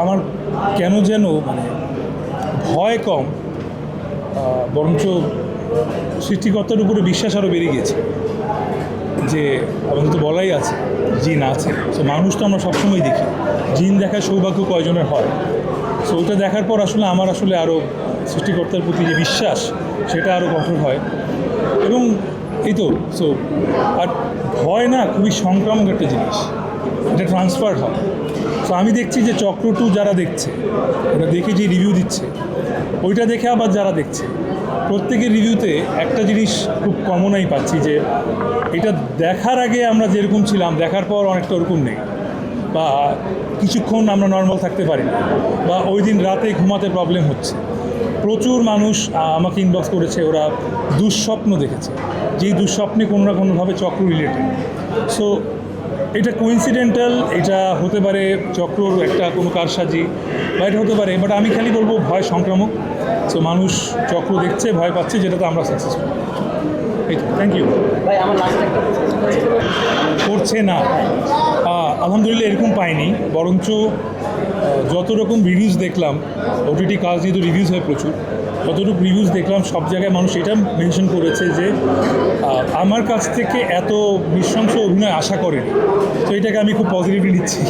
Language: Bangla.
আমার কেন যেন ভয় কম, বরঞ্চ সৃষ্টিকর্তার উপরে বিশ্বাস আরও বেড়ে গিয়েছে যে আমাদের তো বলাই আছে জিন আছে। তো মানুষ তো আমরা সবসময় দেখি, জিন দেখার সৌভাগ্য কয়জনের হয়। সো ওটা দেখার পর আমার আরও সৃষ্টিকর্তার প্রতি যে বিশ্বাস সেটা আরও কঠোর হয়। এবং এই তো আর ভয় না খুবই সংক্রামক একটা জিনিস, এটা ট্রান্সফার হয়। তো আমি দেখছি যে চক্র 2 যারা দেখছে, ওরা দেখে যে রিভিউ দিচ্ছে, ওইটা দেখে আবার যারা দেখছে, প্রত্যেকের রিভিউতে একটা জিনিস খুব কমনই পাচ্ছি যে এটা দেখার আগে আমরা যেরকম ছিলাম, দেখার পর অনেকটা ওরকম নেই, বা কিছুক্ষণ আমরা নর্মাল থাকতে পারি না, বা ওই দিন রাতে ঘুমাতে প্রবলেম হচ্ছে। প্রচুর মানুষ আমাকে ইনবক্স করেছে, ওরা দুঃস্বপ্ন দেখেছে, যেই দুঃস্বপ্নে কোনো না কোনোভাবে চক্র রিলেটেড। সো এটা কোইন্সিডেন্টাল, এটা হতে পারে চক্রর একটা কোনো কারসাজি, বা এটা হতে পারে, বাট আমি খালি বলবো ভয় সংক্রামক। সো মানুষ চক্র দেখছে, ভয় পাচ্ছে, যেটাতে আমরা সাকসেসফুল। এই তো, থ্যাংক ইউ ভাই। আমার লাস্ট একটা করছে না, আলহামদুলিল্লাহ এরকম পাইনি। বরঞ্চ যত রকম রিভিউজ দেখলাম, ওটিটি কাজ যেহেতু রিভিউজ হয় প্রচুর, যতটুকু রিভিউজ দেখলাম সব জায়গায় মানুষ এটা মেনশন করেছে যে আমার কাছ থেকে এত নৃশংস অভিনয় আশা করেনি। তো এটাকে আমি খুব পজিটিভলি নিচ্ছি।